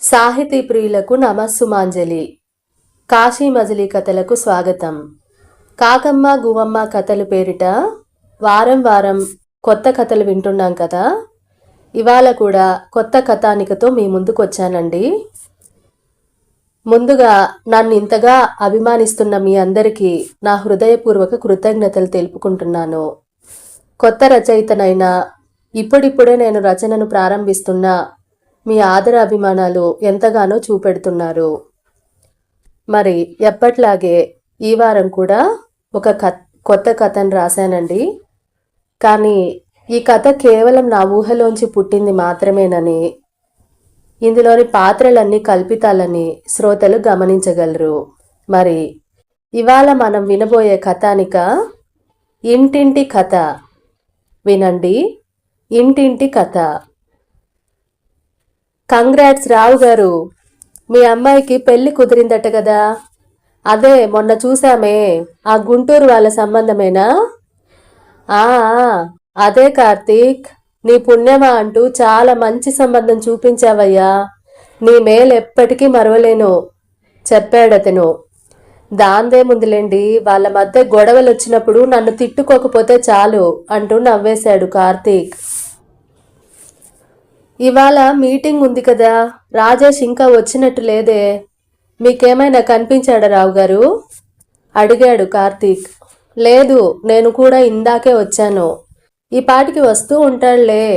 సాహితీ ప్రియులకు నమస్సుమాంజలి. కాశీ మజిలీ కథలకు స్వాగతం. కాకమ్మ గువ్వమ్మ కథలు పేరిట వారం వారం కొత్త కథలు వింటున్నాం కదా. ఇవాళ కూడా కొత్త కథానికతో మీ ముందుకు వచ్చానండి. ముందుగా నన్ను ఇంతగా అభిమానిస్తున్న మీ అందరికీ నా హృదయపూర్వక కృతజ్ఞతలు తెలుపుకుంటున్నాను. కొత్త రచయితనైనా ఇప్పుడిప్పుడే నేను రచనను ప్రారంభిస్తున్నా మీ ఆదర అభిమానాలు ఎంతగానో చూపెడుతున్నారు. మరి ఎప్పట్లాగే ఈ వారం కూడా ఒక కొత్త కథను రాశానండి. కానీ ఈ కథ కేవలం నా ఊహలోంచి పుట్టింది మాత్రమేనని, ఇందులోని పాత్రలన్నీ కల్పితాలని శ్రోతలు గమనించగలరు. మరి ఇవాళ మనం వినబోయే కథానిక ఇంటింటి కథ. వినండి, ఇంటింటి కథ. కంగ్రాట్స్ రావు గారు, మీ అమ్మాయికి పెళ్లి కుదిరిందట కదా. అదే మొన్న చూసామే, ఆ గుంటూరు వాళ్ళ సంబంధమేనా? అదే కార్తీక్, నీ పుణ్యమా అంటూ చాలా మంచి సంబంధం చూపించావయ్యా. నీ మేలు ఎప్పటికీ మరవలేను చెప్పాడతను. దాందే ముందులేండి, వాళ్ళ మధ్య గొడవలు వచ్చినప్పుడు నన్ను తిట్టుకోకపోతే చాలు అంటూ నవ్వేశాడు కార్తీక్. ఇవాళ మీటింగ్ ఉంది కదా, రాజేష్ ఇంకా వచ్చినట్టు లేదే. మీకేమైనా కనిపించాడా రావు గారు అడిగాడు కార్తీక్. లేదు, నేను కూడా ఇందాకే వచ్చాను. ఈ పాటికి వస్తూ ఉంటాడులే.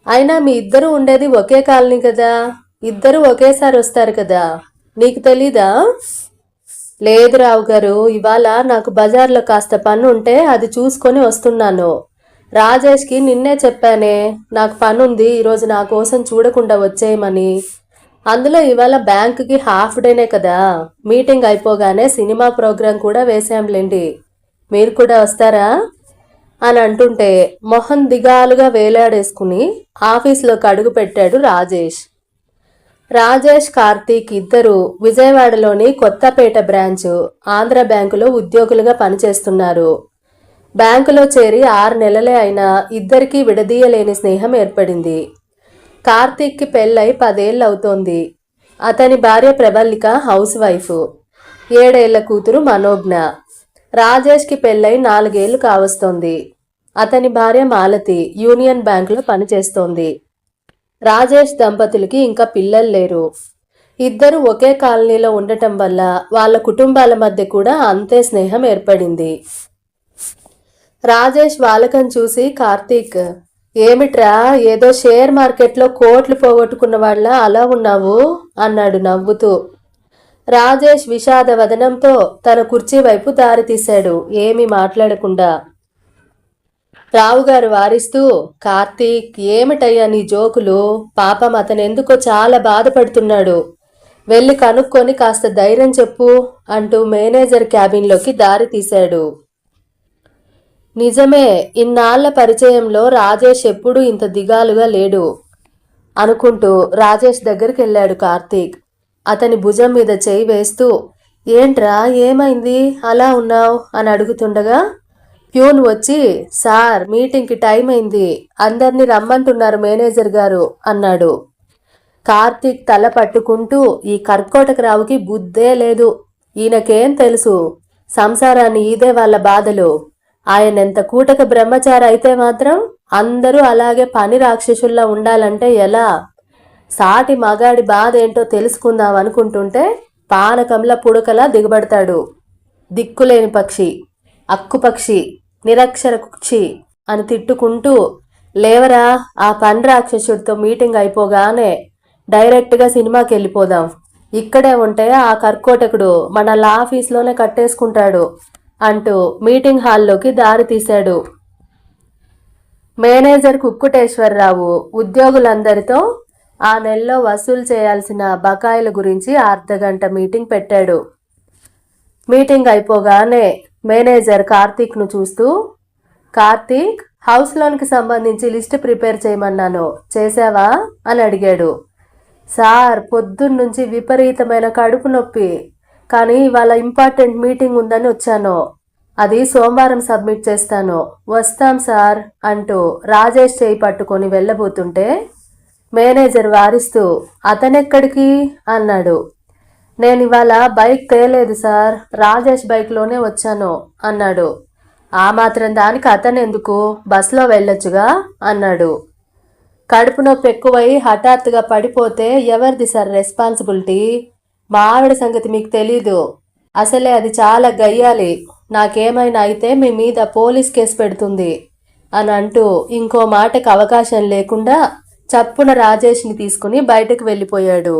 అయినా మీ ఇద్దరు ఉండేది ఒకే కాలనీ కదా, ఇద్దరు ఒకేసారి వస్తారు కదా, నీకు తెలీదా? లేదు రావు గారు, ఇవాళ నాకు బజార్లో కాస్త పని ఉంటే అది చూసుకొని వస్తున్నాను. రాజేష్కి నిన్నే చెప్పానే, నాకు పనుంది ఈరోజు నా కోసం చూడకుండా వచ్చేయమని. అందులో ఇవాళ బ్యాంకుకి హాఫ్ డేనే కదా, మీటింగ్ అయిపోగానే సినిమా ప్రోగ్రాం కూడా వేసాంలేండి, మీరు కూడా వస్తారా అని అంటుంటే మొహం దిగాలుగా వేలాడేసుకుని ఆఫీస్లోకి అడుగు పెట్టాడు రాజేష్. రాజేష్, కార్తీక్ ఇద్దరు విజయవాడలోని కొత్తపేట బ్రాంచ్ ఆంధ్ర బ్యాంకులో ఉద్యోగులుగా పనిచేస్తున్నారు. బ్యాంకులో చేరి 6 నెలలే అయినా ఇద్దరికీ విడదీయలేని స్నేహం ఏర్పడింది. కార్తీక్కి పెళ్ళై 10 ఏళ్ళు అవుతోంది. అతని భార్య ప్రబల్లిక హౌస్ వైఫ్, 7 ఏళ్ల కూతురు మనోజ్ఞ. రాజేష్కి పెళ్ళై 4 ఏళ్లు కావస్తోంది. అతని భార్య మాలతి యూనియన్ బ్యాంకులో పనిచేస్తోంది. రాజేష్ దంపతులకి ఇంకా పిల్లలు లేరు. ఇద్దరు ఒకే కాలనీలో ఉండటం వల్ల వాళ్ళ కుటుంబాల మధ్య కూడా అంతే స్నేహం ఏర్పడింది. రాజేష్ వాళ్ళకని చూసి కార్తీక్, ఏమిట్రా ఏదో షేర్ మార్కెట్లో కోట్లు పోగొట్టుకున్న వాళ్ళ అలా ఉన్నావు అన్నాడు నవ్వుతూ. రాజేష్ విషాద వదనంతో తన కుర్చీ వైపు దారి తీశాడు, ఏమీ మాట్లాడకుండా. రావుగారు వారిస్తూ, కార్తీక్ ఏమిటయ్యా నీ జోకులు, పాపం అతనెందుకో చాలా బాధపడుతున్నాడు, వెళ్ళి కనుక్కొని కాస్త ధైర్యం చెప్పు అంటూ మేనేజర్ క్యాబిన్లోకి దారి తీశాడు. నిజమే, ఇన్నాళ్ల పరిచయంలో రాజేష్ ఎప్పుడూ ఇంత దిగాలుగా లేడు అనుకుంటూ రాజేష్ దగ్గరికి వెళ్ళాడు కార్తీక్. అతని భుజం మీద చేయి వేస్తూ, ఏంట్రా ఏమైంది అలా ఉన్నావు అని అడుగుతుండగా ప్యూన్ వచ్చి, సార్ మీటింగ్కి టైం అయింది, అందరినీ రమ్మంటున్నారు మేనేజర్ గారు అన్నాడు. కార్తీక్ తల పట్టుకుంటూ, ఈ కర్కోటక రావుకి బుద్ధే లేదు, ఈయనకేం తెలుసు సంసారాన్ని ఈదే వాళ్ళ బాధలు. ఆయన ఎంత కూటక బ్రహ్మచారి అయితే మాత్రం అందరూ అలాగే పని రాక్షసుల్లా ఉండాలంటే ఎలా? సాటి మగాడి బాధ ఏంటో తెలుసుకుందాం అనుకుంటుంటే పానకంలా పుడకలా దిగబడతాడు. దిక్కులేని పక్షి, అక్కుపక్షి, నిరక్షర కుక్షి అని తిట్టుకుంటూ, లేవరా ఆ పని రాక్షసుడితో మీటింగ్ అయిపోగానే డైరెక్ట్గా సినిమాకి వెళ్ళిపోదాం, ఇక్కడే ఉంటే ఆ కర్కోటకుడు మన ఆఫీస్లోనే కట్టేసుకుంటాడు అంటూ మీటింగ్ హాల్లోకి దారి తీశాడు. మేనేజర్ కుక్కుటేశ్వరరావు ఉద్యోగులందరితో ఆ నెలలో వసూలు చేయాల్సిన బకాయిల గురించి అర్ధగంట మీటింగ్ పెట్టాడు. మీటింగ్ అయిపోగానే మేనేజర్ కార్తీక్ను చూస్తూ, కార్తీక్, హౌస్ లోన్కి సంబంధించి లిస్ట్ ప్రిపేర్ చేయమన్నాను, చేసావా అని అడిగాడు. సార్ పొద్దున్నుంచి విపరీతమైన కడుపు నొప్పి, కానీ ఇవాళ ఇంపార్టెంట్ మీటింగ్ ఉందని వచ్చాను, అది సోమవారం సబ్మిట్ చేస్తాను, వస్తాం సార్ అంటూ రాజేష్ చేయి పట్టుకొని వెళ్ళబోతుంటే మేనేజర్ వారిస్తూ అతనెక్కడికి అన్నాడు. నేను ఇవాళ బైక్ తేలేదు సార్, రాజేష్ బైక్లోనే వచ్చాను అన్నాడు. ఆ మాత్రం దానికి అతనెందుకు, బస్సులో వెళ్ళొచ్చుగా అన్నాడు. కడుపు నొప్పి ఎక్కువై హఠాత్తుగా పడిపోతే ఎవరిది సార్ రెస్పాన్సిబిలిటీ? మా ఆవిడ సంగతి మీకు తెలీదు. అసలే అది చాలా గయ్యాలి. నాకేమైనా అయితే మీ మీద పోలీస్ కేసు పెడుతుంది అని అంటూ ఇంకో మాటకు అవకాశం లేకుండా చప్పున రాజేష్ని తీసుకుని బయటకు వెళ్ళిపోయాడు.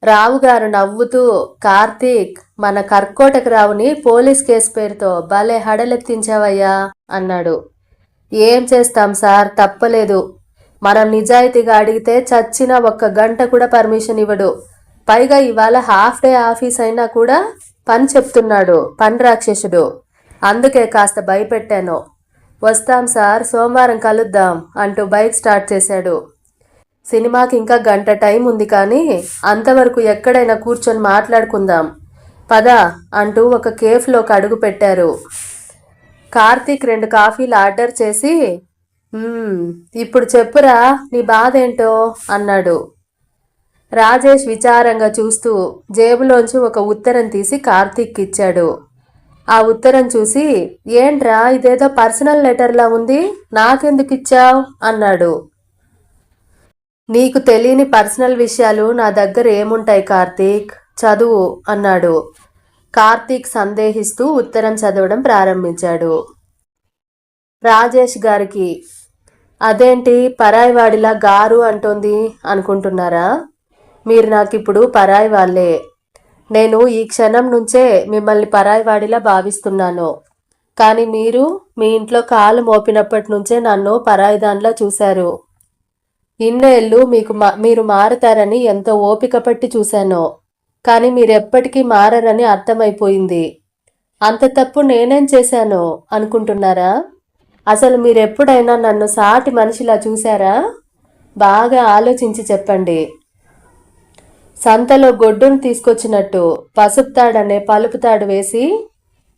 రావుగారు నవ్వుతూ, కార్తీక్, మన కర్కోటక రావుని పోలీస్ కేసు పేరుతో భలే హడలెత్తించావయ్యా అన్నాడు. ఏం చేస్తాం సార్, తప్పలేదు. మనం నిజాయితీగా అడిగితే చచ్చినా 1 గంట కూడా పర్మిషన్ ఇవ్వడు. పైగా ఇవాళ హాఫ్ డే ఆఫీస్ అయినా కూడా పని చెప్తున్నాడు, పని రాక్షసుడు. అందుకే కాస్త భయపెట్టాను. వస్తాం సార్, సోమవారం కలుద్దాం అంటూ బైక్ స్టార్ట్ చేశాడు. సినిమాకి ఇంకా గంట టైం ఉంది, కానీ అంతవరకు ఎక్కడైనా కూర్చొని మాట్లాడుకుందాం పద అంటూ ఒక కేఫ్లోకి అడుగు పెట్టారు. కార్తీక్ 2 కాఫీలు ఆర్డర్ చేసి, ఇప్పుడు చెప్పురా నీ బాధ ఏంటో అన్నాడు. రాజేష్ విచారంగా చూస్తూ జేబులోంచి ఒక ఉత్తరం తీసి కార్తీక్ ఇచ్చాడు. ఆ ఉత్తరం చూసి, ఏంట్రా ఇదేదో పర్సనల్ లెటర్లా ఉంది, నాకెందుకు ఇచ్చావు అన్నాడు. నీకు తెలియని పర్సనల్ విషయాలు నా దగ్గర ఏముంటాయి కార్తీక్, చదువు అన్నాడు. కార్తీక్ సందేహిస్తూ ఉత్తరం చదవడం ప్రారంభించాడు. రాజేష్ గారికి, అదేంటి పరాయివాడిలా గారు అంటోంది అనుకుంటున్నారా? మీరు నాకిప్పుడు పరాయి వాళ్ళే. నేను ఈ క్షణం నుంచే మిమ్మల్ని పరాయివాడిలా భావిస్తున్నాను. కానీ మీరు మీ ఇంట్లో కాలు మోపినప్పటి నుంచే నన్ను పరాయిదాన్లా చూశారు. ఇన్నేళ్ళు మీరు మారుతారని ఎంతో ఓపిక పట్టి చూశాను. కానీ మీరెప్పటికీ మారరని అర్థమైపోయింది. అంత తప్పు నేనేం చేశాను అనుకుంటున్నారా? అసలు మీరెప్పుడైనా నన్ను సాటి మనిషిలా చూశారా? బాగా ఆలోచించి చెప్పండి. సంతలో గొడ్డును తీసుకొచ్చినట్టు పసుపుతాడనే పలుపుతాడు వేసి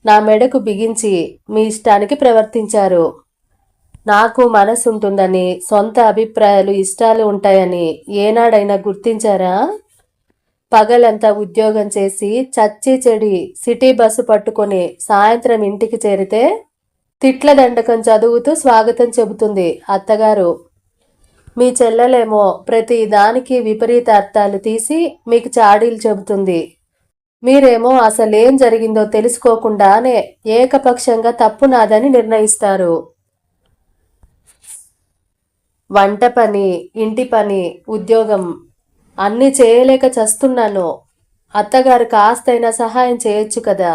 నా మెడకు బిగించి మీ ఇష్టానికి ప్రవర్తించారు. నాకు మనసు ఉంటుందని, సొంత అభిప్రాయాలు ఇష్టాలు ఉంటాయని ఏనాడైనా గుర్తించారా? పగలంతా ఉద్యోగం చేసి చచ్చి చెడి సిటీ బస్సు పట్టుకొని సాయంత్రం ఇంటికి చేరితే తిట్ల దండకం చదువుతూ స్వాగతం చెబుతుంది అత్తగారు. మీ చెల్లెలేమో ప్రతి దానికి విపరీత అర్థాలు తీసి మీకు చాడీలు చెబుతుంది. మీరేమో అసలేం జరిగిందో తెలుసుకోకుండానే ఏకపక్షంగా తప్పు నాదని నిర్ణయిస్తారు. వంట పని, ఇంటి పని, ఉద్యోగం అన్నీ చేయలేక చస్తున్నాను. అత్తగారు కాస్తైనా సహాయం చేయొచ్చు కదా.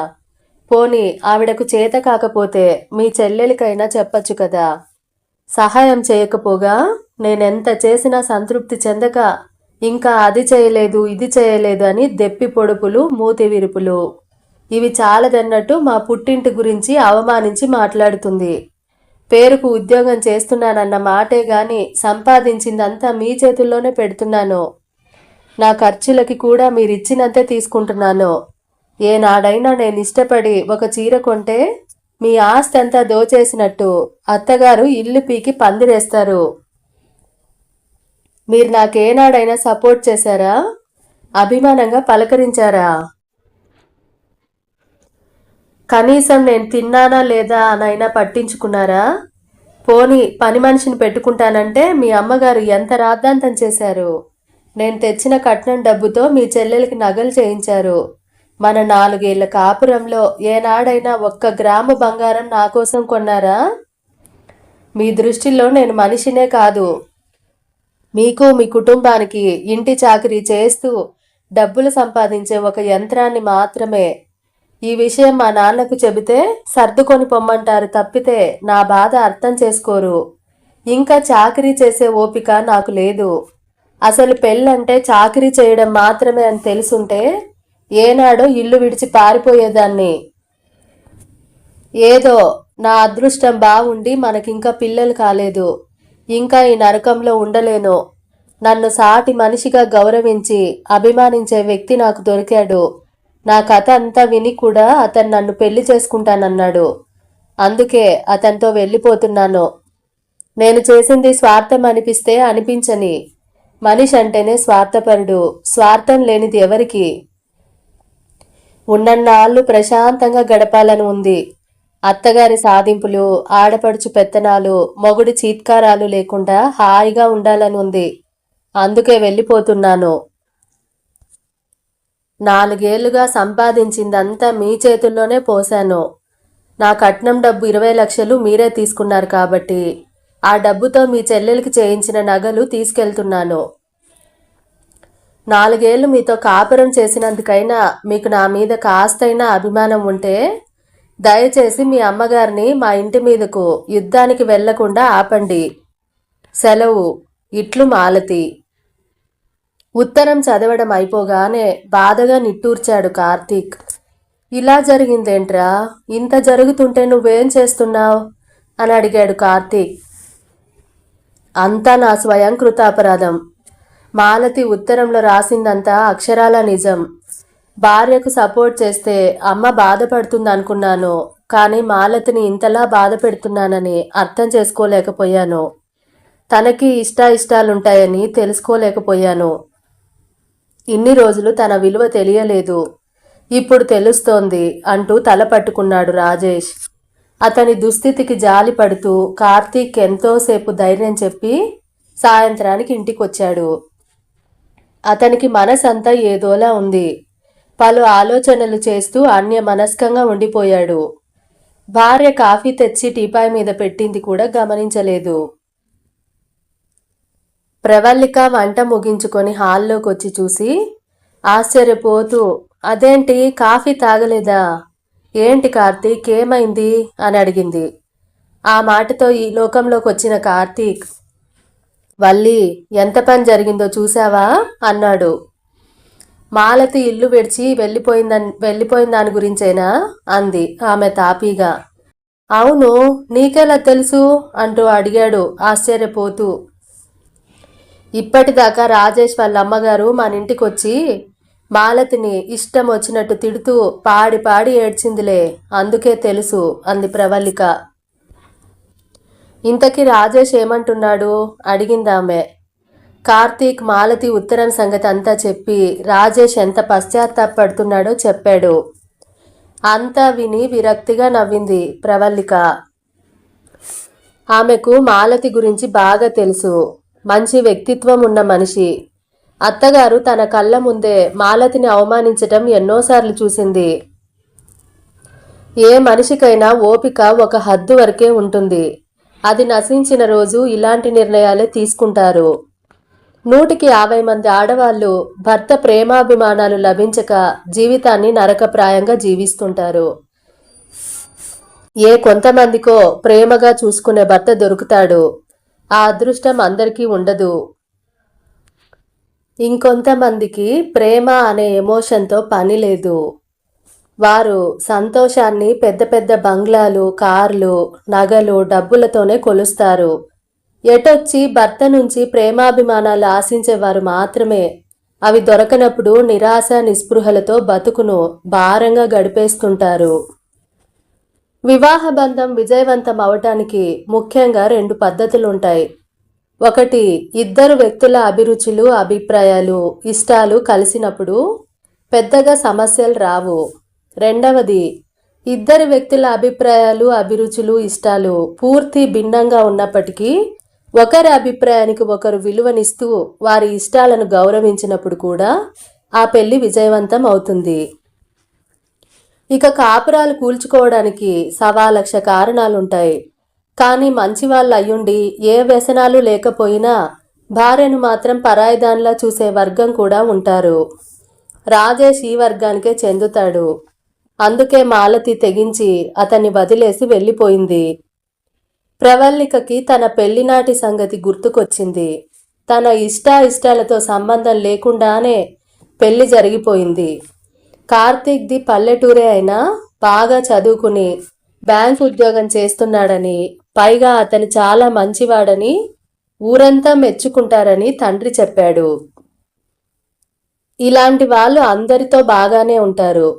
పోనీ ఆవిడకు చేత కాకపోతే మీ చెల్లెలికైనా చెప్పచ్చు కదా. సహాయం చేయకపోగా నేనెంత చేసినా సంతృప్తి చెందక ఇంకా అది చేయలేదు ఇది చేయలేదు అని దెప్పి పొడుపులు, మూతి విరుపులు. ఇవి చాలదన్నట్టు మా పుట్టింటి గురించి అవమానించి మాట్లాడుతుంది. పేరుకు ఉద్యోగం చేస్తున్నానన్న మాటే గాని సంపాదించిందంతా మీ చేతుల్లోనే పెడుతున్నాను. నా ఖర్చులకి కూడా మీరిచ్చినంతే తీసుకుంటున్నాను. ఏనాడైనా నేను ఇష్టపడి ఒక చీర కొంటే మీ ఆస్తి అంతా దోచేసినట్టు అత్తగారు ఇల్లు పీకి పందిరేస్తారు. మీరు నాకేనాడైనా సపోర్ట్ చేశారా? అభిమానంగా పలకరించారా? కనీసం నేను తిన్నానా లేదా అనైనా పట్టించుకున్నారా? పోనీ పని మనిషిని పెట్టుకుంటానంటే మీ అమ్మగారు ఎంత రాద్ధాంతం చేశారు. నేను తెచ్చిన కట్నం డబ్బుతో మీ చెల్లెలకి నగలు చేయించారు. మన 4 ఏళ్ల కాపురంలో ఏనాడైనా 1 గ్రాము బంగారం నా కోసం కొన్నారా? మీ దృష్టిలో నేను మనిషినే కాదు, మీకు మీ కుటుంబానికి ఇంటి చాకరీ చేస్తూ డబ్బులు సంపాదించే ఒక యంత్రాన్ని మాత్రమే. ఈ విషయం మా నాన్నకు చెబితే సర్దుకొని పొమ్మంటారు తప్పితే నా బాధ అర్థం చేసుకోరు. ఇంకా చాకరీ చేసే ఓపిక నాకు లేదు. అసలు పెళ్ళంటే చాకరీ చేయడం మాత్రమే అని తెలుసుంటే ఏనాడో ఇల్లు విడిచి పారిపోయేదాన్ని. ఏదో నా అదృష్టం బాగుండి మనకింకా పిల్లలు కాలేదు. ఇంకా ఈ నరకంలో ఉండలేను. నన్ను సాటి మనిషిగా గౌరవించి అభిమానించే వ్యక్తి నాకు దొరికాడు. నా కథ అంతా విని కూడా అతను నన్ను పెళ్లి చేసుకుంటానన్నాడు. అందుకే అతనితో వెళ్ళిపోతున్నాను. నేను చేసింది స్వార్థం అనిపిస్తే అనిపించని. మనిషి అంటేనే స్వార్థపరుడు. స్వార్థం లేనిది ఎవరికి? ఉన్నన్నాళ్ళు ప్రశాంతంగా గడపాలని ఉంది. అత్తగారి సాధింపులు, ఆడపడుచు పెత్తనాలు, మొగుడి చీత్కారాలు లేకుండా హాయిగా ఉండాలని ఉంది. అందుకే వెళ్ళిపోతున్నాను. 4 ఏళ్లుగా సంపాదించిందంతా మీ చేతుల్లోనే పోశాను. నా కట్నం డబ్బు 20 లక్షలు మీరే తీసుకున్నారు కాబట్టి ఆ డబ్బుతో మీ చెల్లెలికి చేయించిన నగలు తీసుకెళ్తున్నాను. 4 ఏళ్లు మీతో కాపురం చేసినందుకైనా మీకు నా మీద కాస్తైనా అభిమానం ఉంటే దయచేసి మీ అమ్మగారిని మా ఇంటి మీదకు యుద్ధానికి వెళ్లకుండా ఆపండి. సెలవు. ఇట్లు మాలతి. ఉత్తరం చదవడం అయిపోగానే బాధగా నిట్టూర్చాడు కార్తీక్. ఇలా జరిగిందేంట్రా? ఇంత జరుగుతుంటే నువ్వేం చేస్తున్నావు అని అడిగాడు కార్తీక్. అంతా నా స్వయం కృతాపరాధం. మాలతి ఉత్తరంలో రాసిందంతా అక్షరాల నిజం. భార్యకు సపోర్ట్ చేస్తే అమ్మ బాధపడుతుందనుకున్నాను. కానీ మాలతిని ఇంతలా బాధ పెడుతున్నానని అర్థం చేసుకోలేకపోయాను. తనకి ఇష్టాలుంటాయని తెలుసుకోలేకపోయాను. ఇన్ని రోజులు తన విలువ తెలియలేదు. ఇప్పుడు తెలుస్తోంది అంటూ తల పట్టుకున్నాడు రాజేష్. అతని దుస్థితికి జాలి పడుతూ కార్తీక్ ఎంతోసేపు ధైర్యం చెప్పి సాయంత్రానికి ఇంటికొచ్చాడు. అతనికి మనసంతా ఏదోలా ఉంది. పలు ఆలోచనలు చేస్తూ అన్యమనస్కంగా ఉండిపోయాడు. భార్య కాఫీ తెచ్చి టీపాయ్ మీద పెట్టింది కూడా గమనించలేదు. ప్రవల్లిక వంట ముగించుకొని హాల్లోకి వచ్చి చూసి ఆశ్చర్యపోతూ, అదేంటి కాఫీ తాగలేదా? ఏంటి కార్తీక్, ఏమైంది అని అడిగింది. ఆ మాటతో ఈ లోకంలోకి వచ్చిన కార్తీక్, వల్లి ఎంత పని జరిగిందో చూసావా అన్నాడు. మాలతి ఇల్లు విడిచి వెళ్ళిపోయిన దాని గురించేనా అంది ఆమె తాపీగా. అవును, నీకెలా తెలుసు అంటూ అడిగాడు ఆశ్చర్యపోతూ. ఇప్పటిదాకా రాజేష్ వాళ్ళ అమ్మగారు మన ఇంటికొచ్చి మాలతిని ఇష్టం వచ్చినట్టు తిడుతూ పాడి పాడి ఏడ్చిందిలే, అందుకే తెలుసు అంది ప్రవల్లిక. ఇంతకీ రాజేష్ ఏమంటున్నాడు అడిగిందామె. కార్తీక్ మాలతి ఉత్తరం సంగతి అంతా చెప్పి రాజేష్ ఎంత పశ్చాత్తాపడుతున్నాడో చెప్పాడు. అంతా విని విరక్తిగా నవ్వింది ప్రవల్లిక. ఆమెకు మాలతి గురించి బాగా తెలుసు. మంచి వ్యక్తిత్వం ఉన్న మనిషి. అత్తగారు తన కళ్ళ ముందే మాలతిని అవమానించటం ఎన్నోసార్లు చూసింది. ఏ మనిషికైనా ఓపిక ఒక హద్దు వరకే ఉంటుంది. అది నశించిన రోజు ఇలాంటి నిర్ణయాలే తీసుకుంటారు. 150 మంది ఆడవాళ్లు భర్త ప్రేమాభిమానాలు లభించక జీవితాన్ని నరకప్రాయంగా జీవిస్తుంటారు. ఏ కొంతమందికో ప్రేమగా చూసుకునే భర్త దొరుకుతాడు. ఆ అదృష్టం అందరికీ ఉండదు. ఇంకొంతమందికి ప్రేమ అనే ఎమోషన్తో పని లేదు. వారు సంతోషాన్ని పెద్ద పెద్ద బంగ్లాలు, కార్లు, నగలు, డబ్బులతోనే కొలుస్తారు. ఎటొచ్చి భర్త నుంచి ప్రేమాభిమానాలు ఆశించేవారు మాత్రమే అవి దొరకనప్పుడు నిరాశ నిస్పృహలతో బతుకును భారంగా గడిపేస్తుంటారు. వివాహ బంధం విజయవంతం అవటానికి ముఖ్యంగా 2 పద్ధతులుంటాయి. ఒకటి, ఇద్దరు వ్యక్తుల అభిరుచులు, అభిప్రాయాలు, ఇష్టాలు కలిసినప్పుడు పెద్దగా సమస్యలు రావు. రెండవది, ఇద్దరు వ్యక్తుల అభిప్రాయాలు, అభిరుచులు, ఇష్టాలు పూర్తి భిన్నంగా ఉన్నప్పటికీ ఒకరి అభిప్రాయానికి ఒకరు విలువనిస్తూ వారి ఇష్టాలను గౌరవించినప్పుడు కూడా ఆ పెళ్లి విజయవంతం అవుతుంది. ఇక కాపురాలు కూల్చుకోవడానికి 1,00,000 కారణాలుంటాయి. కానీ మంచివాళ్ళు అయ్యుండి ఏ వ్యసనాలు లేకపోయినా భార్యను మాత్రం పరాయిదానిలా చూసే వర్గం కూడా ఉంటారు. రాజేష్ ఈ వర్గానికే చెందుతాడు. అందుకే మాలతి తెగించి అతన్ని వదిలేసి వెళ్ళిపోయింది. ప్రవల్లికకి తన పెళ్లినాటి సంగతి గుర్తుకొచ్చింది. తన ఇష్టాలతో సంబంధం లేకుండానే పెళ్లి జరిగిపోయింది. కార్తీక్ది పల్లెటూరే అయినా బాగా చదువుకుని బ్యాంక్ ఉద్యోగం చేస్తున్నాడని, పైగా అతను చాలా మంచివాడని ఊరంతా మెచ్చుకుంటారని తండ్రి చెప్పాడు. ఇలాంటి వాళ్ళు అందరితో బాగానే ఉంటారు.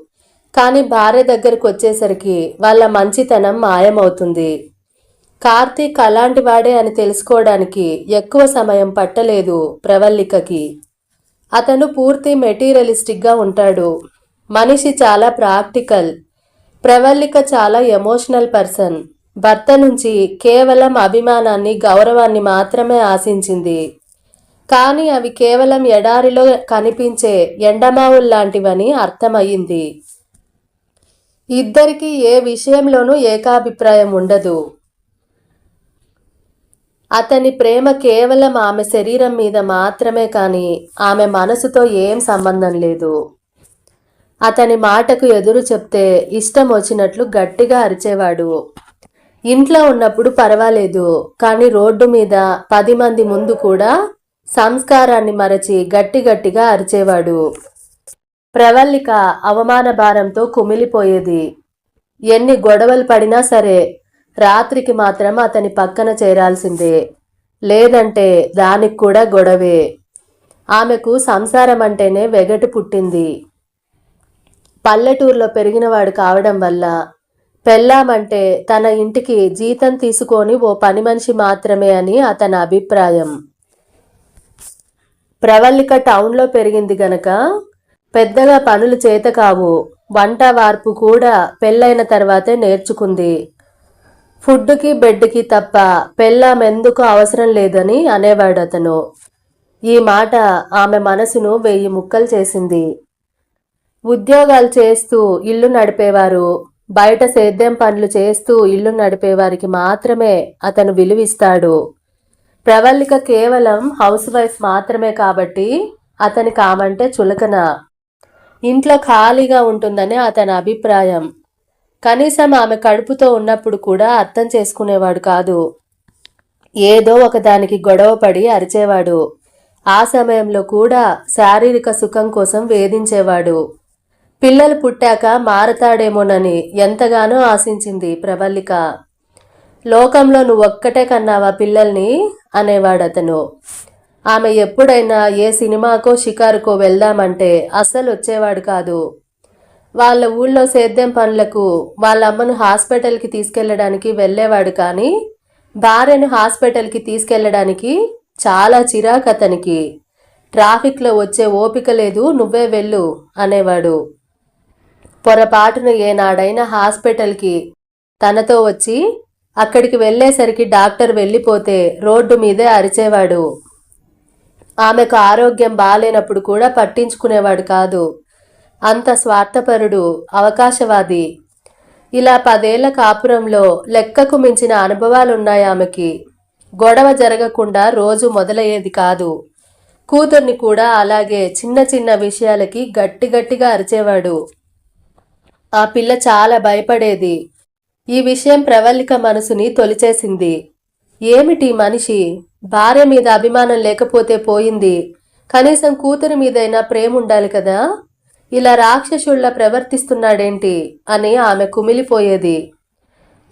కానీ భార్య దగ్గరకు వచ్చేసరికి వాళ్ళ మంచితనం మాయమవుతుంది. కార్తీక్ అలాంటి వాడే అని తెలుసుకోవడానికి ఎక్కువ సమయం పట్టలేదు ప్రవల్లికకి. అతను పూర్తి మెటీరియలిస్టిక్గా ఉంటాడు. మనిషి చాలా ప్రాక్టికల్. ప్రవల్లిక చాలా ఎమోషనల్ పర్సన్. భర్త నుంచి కేవలం అభిమానాన్ని, గౌరవాన్ని మాత్రమే ఆశించింది. కానీ అవి కేవలం ఎడారిలో కనిపించే ఎండమావుల్లాంటివని అర్థమయ్యింది. ఇద్దరికీ ఏ విషయంలోనూ ఏకాభిప్రాయం ఉండదు. అతని ప్రేమ కేవలం ఆమె శరీరం మీద మాత్రమే, కానీ ఆమె మనసుతో ఏం సంబంధం లేదు. అతని మాటకు ఎదురు చెప్తే ఇష్టం వచ్చినట్లు గట్టిగా అరిచేవాడు. ఇంట్లో ఉన్నప్పుడు పర్వాలేదు, కానీ రోడ్డు మీద 10 మంది ముందు కూడా సంస్కారాన్ని మరచి గట్టిగా అరిచేవాడు. ప్రవల్లిక అవమాన భారంతో కుమిలిపోయేది. ఎన్ని గొడవలు పడినా సరే రాత్రికి మాత్రం అతని పక్కన చేరాల్సిందే, లేదంటే దానికి కూడా గొడవే. ఆమెకు సంసారం అంటేనే వెగటు పుట్టింది. పల్లెటూరులో పెరిగినవాడు కావడం వల్ల పెళ్ళామంటే తన ఇంటికి జీతం తీసుకొని ఓ పని మనిషి మాత్రమే అని అతని అభిప్రాయం. ప్రవల్లిక టౌన్లో పెరిగింది గనక పెద్దగా పనులు చేత కావు. వంట వార్పు కూడా పెళ్ళైన తర్వాతే నేర్చుకుంది. ఫుడ్కి బెడ్కి తప్ప పెళ్ళామెందుకు అవసరం లేదని అనేవాడు అతను. ఈ మాట ఆమె మనసును 1000 ముక్కలు చేసింది. ఉద్యోగాలు చేస్తూ ఇల్లు నడిపేవారు, బయట సేద్యం పనులు చేస్తూ ఇల్లు నడిపేవారికి మాత్రమే అతను విలువిస్తాడు. ప్రవల్లిక కేవలం హౌస్ వైఫ్ మాత్రమే కాబట్టి అతనికి ఆమంటే చులకన. ఇంట్లో ఖాళీగా ఉంటుందని అతని అభిప్రాయం. కనీసం ఆమె కడుపుతో ఉన్నప్పుడు కూడా అర్థం చేసుకునేవాడు కాదు. ఏదో ఒకదానికి గొడవపడి అరిచేవాడు. ఆ సమయంలో కూడా శారీరక సుఖం కోసం వేధించేవాడు. పిల్లలు పుట్టాక మారతాడేమోనని ఎంతగానో ఆశించింది ప్రవల్లిక. లోకంలో నువ్వొక్కటే కన్నావా పిల్లల్ని అనేవాడు అతను. ఆమె ఎప్పుడైనా ఏ సినిమాకో షికారుకో వెళ్దామంటే అస్సలు వచ్చేవాడు కాదు. వాళ్ళ ఊళ్ళో సేద్యం పనులకు వాళ్ళ అమ్మను హాస్పిటల్కి తీసుకెళ్లడానికి వెళ్ళేవాడు, కానీ భార్యను హాస్పిటల్కి తీసుకెళ్లడానికి చాలా చిరాకు అతనికి. ట్రాఫిక్లో వచ్చే ఓపిక లేదు, నువ్వే వెళ్ళు అనేవాడు. పొరపాటున ఏనాడైనా హాస్పిటల్కి తనతో వచ్చి అక్కడికి వెళ్ళేసరికి డాక్టర్ వెళ్ళిపోతే రోడ్డు మీదే అరిచేవాడు. ఆమెకు ఆరోగ్యం బాలేనప్పుడు కూడా పట్టించుకునేవాడు కాదు. అంత స్వార్థపరుడు, అవకాశవాది. ఇలా 10 ఏళ్ల కాపురంలో లెక్కకు మించిన అనుభవాలున్నాయి ఆమెకి. గొడవ జరగకుండా రోజు మొదలయ్యేది కాదు. కూతుర్ని కూడా అలాగే చిన్న చిన్న విషయాలకి గట్టిగా అరిచేవాడు. ఆ పిల్ల చాలా భయపడేది. ఈ విషయం ప్రవల్లిక మనసుని తొలిచేసింది. ఏమిటి మనిషి, భార్య మీద అభిమానం లేకపోతే పోయింది, కనీసం కూతురి మీదైనా ప్రేమ ఉండాలి కదా, ఇలా రాక్షసుల్లా ప్రవర్తిస్తున్నాడేంటి అని ఆమె కుమిలిపోయేది.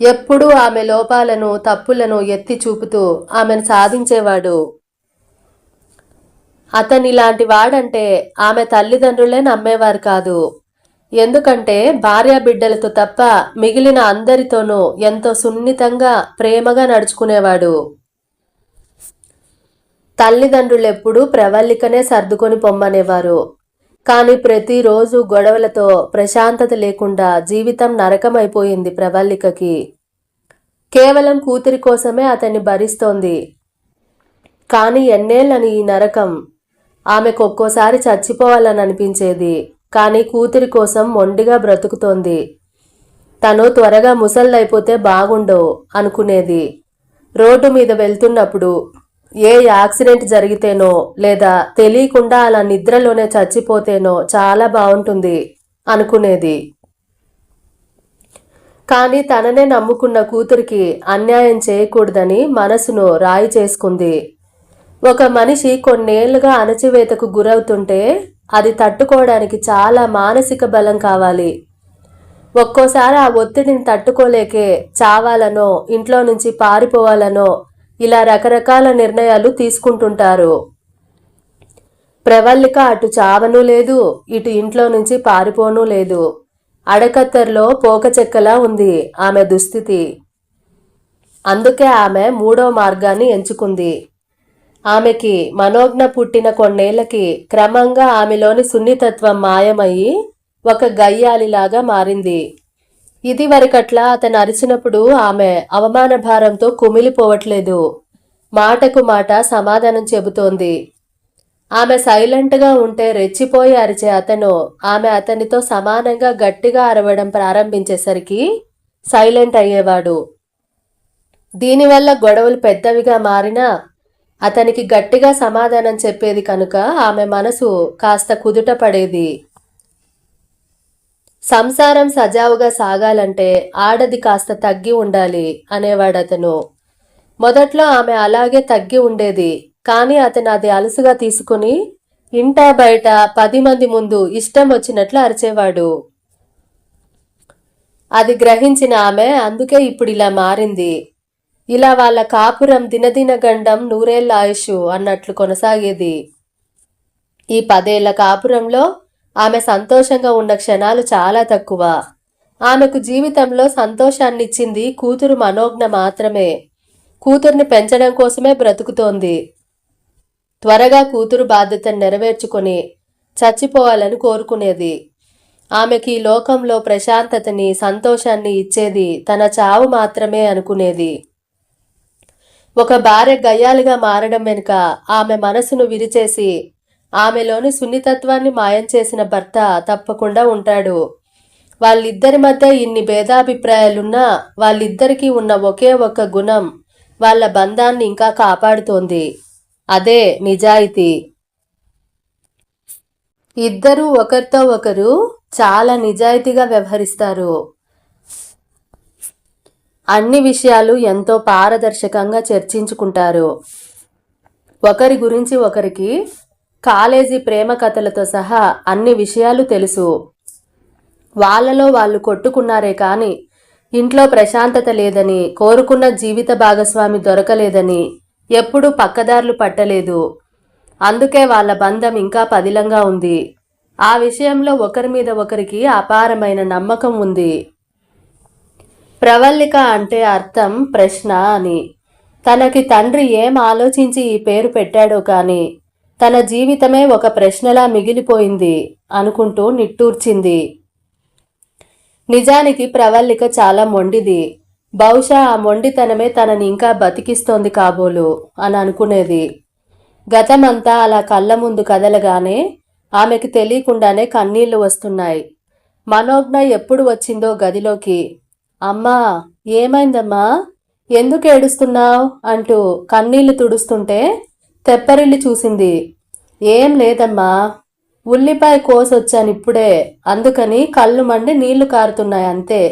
ఎప్పుడూ ఆమె లోపాలను, తప్పులను ఎత్తి చూపుతూ ఆమెను సాధించేవాడు. అతనిలాంటి వాడంటే ఆమె తల్లిదండ్రులే నమ్మేవారు కాదు. ఎందుకంటే భార్యా బిడ్డలతో తప్ప మిగిలిన అందరితోనూ ఎంతో సున్నితంగా, ప్రేమగా నడుచుకునేవాడు. తల్లిదండ్రులెప్పుడూ ప్రవల్లికనే సర్దుకొని పొమ్మనేవారు. కానీ ప్రతిరోజు గొడవలతో ప్రశాంతత లేకుండా జీవితం నరకమైపోయింది ప్రవల్లికకి. కేవలం కూతురి కోసమే అతన్ని భరిస్తోంది. కానీ ఎన్నేళ్ళని ఈ నరకం. ఆమెకు ఒక్కోసారి చచ్చిపోవాలని అనిపించేది, కానీ కూతురి కోసం మొండిగా బ్రతుకుతోంది. తను త్వరగా ముసళ్ళైపోతే బాగుండో అనుకునేది. రోడ్డు మీద వెళ్తున్నప్పుడు ఏ యాక్సిడెంట్ జరిగితేనో, లేదా తెలియకుండా అలా నిద్రలోనే చచ్చిపోతేనో చాలా బాగుంటుంది అనుకునేది. కానీ తననే నమ్ముకున్న కూతురికి అన్యాయం చేయకూడదని మనసును రాయి చేసుకుంది. ఒక మనిషి కొన్నేళ్లుగా అణచివేతకు గురవుతుంటే అది తట్టుకోవడానికి చాలా మానసిక బలం కావాలి. ఒక్కోసారి ఆ ఒత్తిడిని తట్టుకోలేకే చావాలనో, ఇంట్లో నుంచి పారిపోవాలనో ఇలా రకరకాల నిర్ణయాలు తీసుకుంటుంటారు. ప్రవల్లిక అటు చావనూ లేదు, ఇటు ఇంట్లో నుంచి పారిపోనూ లేదు. అడకత్తెరలో పోక చెక్కలా ఉంది ఆమె దుస్థితి. అందుకే ఆమె మూడో మార్గాన్ని ఎంచుకుంది. ఆమెకి మనోజ్ఞ పుట్టిన కొన్నేళ్లకి క్రమంగా ఆమెలోని సున్నితత్వం మాయమయ్యి ఒక గయ్యాలిలాగా మారింది. ఇది వరకట్లా అతను అరిచినప్పుడు ఆమె అవమాన భారంతో కుమిలిపోవట్లేదు. మాటకు మాట సమాధానం చెబుతోంది. ఆమె సైలెంట్గా ఉంటే రెచ్చిపోయి అరిచే అతను ఆమె అతనితో సమానంగా గట్టిగా అరవడం ప్రారంభించేసరికి సైలెంట్ అయ్యేవాడు. దీనివల్ల గొడవలు పెద్దవిగా మారినా అతనికి గట్టిగా సమాధానం చెప్పేది కనుక ఆమె మనసు కాస్త కుదుట పడేది. సంసారం సజావుగా సాగాలంటే ఆడది కాస్త తగ్గి ఉండాలి అనేవాడతను. మొదట్లో ఆమె అలాగే తగ్గి ఉండేది. కానీ అతను అది అలుసుగా తీసుకుని ఇంటా బయట 10 మంది ముందు ఇష్టం వచ్చినట్లు అరిచేవాడు. అది గ్రహించిన ఆమె అందుకే ఇప్పుడు ఇలా మారింది. ఇలా వాళ్ళ కాపురం దినదిన గండం నూరేళ్ల ఆయుష్ అన్నట్లు కొనసాగేది. ఈ 10 ఏళ్ల కాపురంలో ఆమె సంతోషంగా ఉన్న క్షణాలు చాలా తక్కువ. ఆమెకు జీవితంలో సంతోషాన్నిచ్చింది కూతురు మనోజ్ఞ మాత్రమే. కూతుర్ని పెంచడం కోసమే బ్రతుకుతోంది. త్వరగా కూతురు బాధ్యతను నెరవేర్చుకొని చచ్చిపోవాలని కోరుకునేది. ఆమెకి ఈ లోకంలో ప్రశాంతతని, సంతోషాన్ని ఇచ్చేది తన చావు మాత్రమే అనుకునేది. ఒక భార్య గయ్యాలుగా మారడం వెనుక ఆమె మనసును విరిచేసి ఆమెలోని సున్నితత్వాన్ని మాయం చేసిన భర్త తప్పకుండా ఉంటాడు. వాళ్ళిద్దరి మధ్య ఇన్ని భేదాభిప్రాయాలున్నా వాళ్ళిద్దరికీ ఉన్న ఒకే ఒక్క గుణం వాళ్ళ బంధాన్ని ఇంకా కాపాడుతోంది. అదే నిజాయితీ. ఇద్దరూ ఒకరితో ఒకరు చాలా నిజాయితీగా వ్యవహరిస్తారు. అన్ని విషయాలు ఎంతో పారదర్శకంగా చర్చించుకుంటారు. ఒకరి గురించి ఒకరికి కాలేజీ ప్రేమ కథలతో సహా అన్ని విషయాలు తెలుసు. వాళ్ళలో వాళ్ళు కొట్టుకున్నారే కానీ ఇంట్లో ప్రశాంతత లేదని, కోరుకున్న జీవిత భాగస్వామి దొరకలేదని ఎప్పుడూ పక్కదారులు పట్టలేదు. అందుకే వాళ్ళ బంధం ఇంకా పదిలంగా ఉంది. ఆ విషయంలో ఒకరి మీద ఒకరికి అపారమైన నమ్మకం ఉంది. ప్రవల్లిక అంటే అర్థం ప్రశ్న అని. తనకి తండ్రి ఏం ఆలోచించి ఈ పేరు పెట్టాడో కానీ తన జీవితమే ఒక ప్రశ్నలా మిగిలిపోయింది అనుకుంటూ నిట్టూర్చింది. నిజానికి ప్రవల్లిక చాలా మొండిది. బహుశా ఆ మొండితనమే తనని ఇంకా బతికిస్తోంది కాబోలు అని అనుకునేది. గతమంతా అలా కళ్ళ ముందు కదలగానే ఆమెకు తెలియకుండానే కన్నీళ్లు వస్తున్నాయి. మనోజ్ఞ ఎప్పుడు వచ్చిందో గదిలోకి. అమ్మా, ఏమైందమ్మా, ఎందుకు ఏడుస్తున్నావు అంటూ కన్నీళ్లు తుడుస్తుంటే తెప్పరిల్లి చూసింది. ఏం లేదమ్మా, ఉల్లిపాయ కోసొచ్చాను ఇప్పుడే, అందుకని కళ్ళు మండి నీళ్లు కారుతున్నాయి అంతే.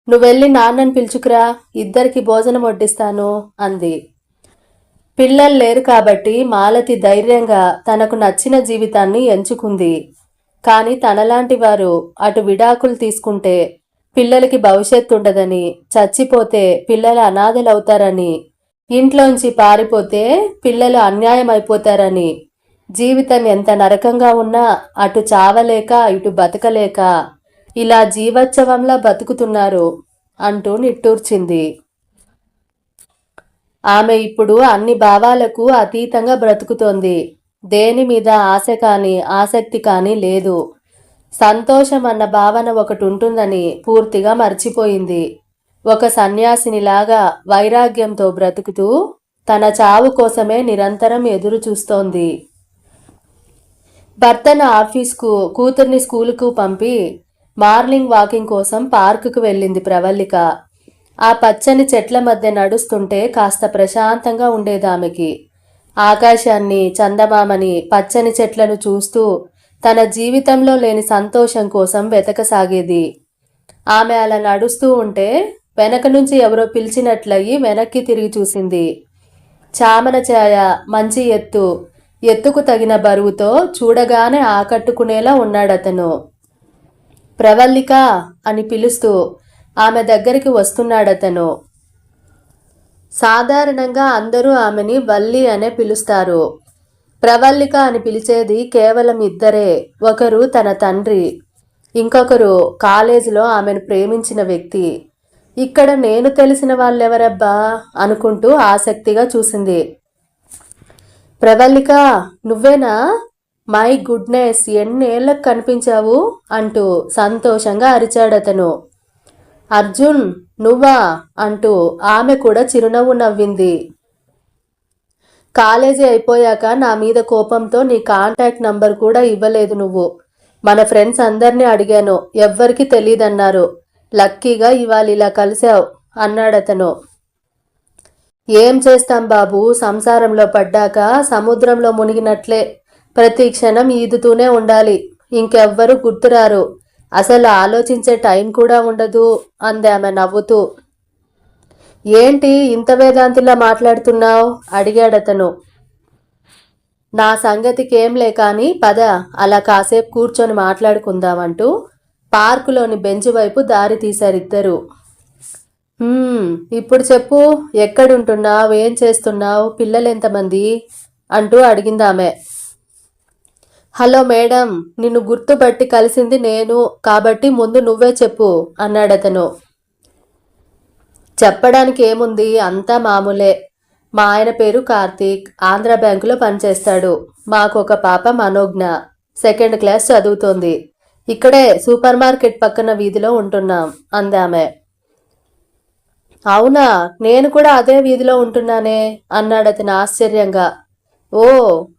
నువ్వెళ్ళి నాన్నని పిలుచుకురా, ఇద్దరికి భోజనం వడ్డిస్తాను అంది. పిల్లలు లేరు కాబట్టి మాలతి ధైర్యంగా తనకు నచ్చిన జీవితాన్ని ఎంచుకుంది. కానీ తనలాంటి వారు అటు విడాకులు తీసుకుంటే పిల్లలకి భవిష్యత్తు ఉండదని, చచ్చిపోతే పిల్లలు అనాథలవుతారని, ఇంట్లోంచి పారిపోతే పిల్లలు అన్యాయం అయిపోతారని, జీవితం ఎంత నరకంగా ఉన్నా అటు చావలేక ఇటు బతకలేక ఇలా జీవోత్సవంలా బతుకుతున్నారు అంటూ నిట్టూర్చింది. ఆమె ఇప్పుడు అన్ని భావాలకు అతీతంగా బ్రతుకుతోంది. దేని మీద ఆశ కానీ ఆసక్తి కానీ లేదు. సంతోషం అన్న భావన ఒకటి ఉంటుందని పూర్తిగా మర్చిపోయింది. ఒక సన్యాసినిలాగా వైరాగ్యంతో బ్రతుకుతూ తన చావు కోసమే నిరంతరం ఎదురు చూస్తోంది. భర్తను ఆఫీస్కు, కూతుర్ని స్కూలుకు పంపి మార్నింగ్ వాకింగ్ కోసం పార్కుకు వెళ్ళింది ప్రవల్లిక. ఆ పచ్చని చెట్ల మధ్య నడుస్తుంటే కాస్త ప్రశాంతంగా ఉండేదామెకి. ఆకాశాన్ని, చందమామని, పచ్చని చెట్లను చూస్తూ తన జీవితంలో లేని సంతోషం కోసం వెతకసాగేది. ఆమె అలా నడుస్తూ ఉంటే వెనక నుంచి ఎవరో పిలిచినట్లయి వెనక్కి తిరిగి చూసింది. చామన ఛాయ, మంచి ఎత్తు, ఎత్తుకు తగిన బరువుతో చూడగానే ఆకట్టుకునేలా ఉన్నాడతను. ప్రవల్లిక అని పిలుస్తూ ఆమె దగ్గరికి వస్తున్నాడతను. సాధారణంగా అందరూ ఆమెని వల్లి అనే పిలుస్తారు. ప్రవల్లిక అని పిలిచేది కేవలం ఇద్దరే. ఒకరు తన తండ్రి, ఇంకొకరు కాలేజీలో ఆమెను ప్రేమించిన వ్యక్తి. ఇక్కడ నేను తెలిసిన వాళ్ళెవరబ్బా అనుకుంటూ ఆసక్తిగా చూసింది. ప్రవల్లిక, నువ్వేనా? మై గుడ్నెస్, ఎన్నేళ్లకు కనిపించావు అంటూ సంతోషంగా అరిచాడతను. అర్జున్, నువ్వా అంటూ ఆమె కూడా చిరునవ్వు నవ్వింది. కాలేజీ అయిపోయాక నా మీద కోపంతో నీ కాంటాక్ట్ నంబర్ కూడా ఇవ్వలేదు నువ్వు. మన ఫ్రెండ్స్ అందరినీ అడిగాను, ఎవ్వరికీ తెలీదన్నారు. లక్కీగా ఇవాళ ఇలా కలిశావు అన్నాడతను. ఏం చేస్తాం బాబు, సంసారంలో పడ్డాక సముద్రంలో మునిగినట్లే ప్రతి క్షణం ఈదుతూనే ఉండాలి. ఇంకెవ్వరూ గుర్తురారు. అసలు ఆలోచించే టైం కూడా ఉండదు అంది ఆమె నవ్వుతూ. ఏంటి ఇంత వేదాంతిలా మాట్లాడుతున్నావు అడిగాడతను. నా సంగతికేంలే కానీ పద, అలా కాసేపు కూర్చొని మాట్లాడుకుందామంటూ పార్కులోని బెంచ్ వైపు దారి తీశారిద్దరు. ఇప్పుడు చెప్పు, ఎక్కడుంటున్నావు, ఏం చేస్తున్నావు, పిల్లలెంతమంది అంటూ అడిగిందామె. హలో మేడం, నిన్ను గుర్తుపట్టి కలిసింది నేను కాబట్టి ముందు నువ్వే చెప్పు అన్నాడతను. చెప్పడానికి ఏముంది, అంతా మామూలే. మా ఆయన పేరు కార్తీక్, ఆంధ్ర బ్యాంకులో పనిచేస్తాడు. మాకు ఒక పాప మనోజ్ఞ, 2nd క్లాస్ చదువుతోంది. ఇక్కడే సూపర్ మార్కెట్ పక్కన వీధిలో ఉంటున్నాం అందామె. అవునా, నేను కూడా అదే వీధిలో ఉంటున్నానే అన్నాడతను ఆశ్చర్యంగా. ఓ,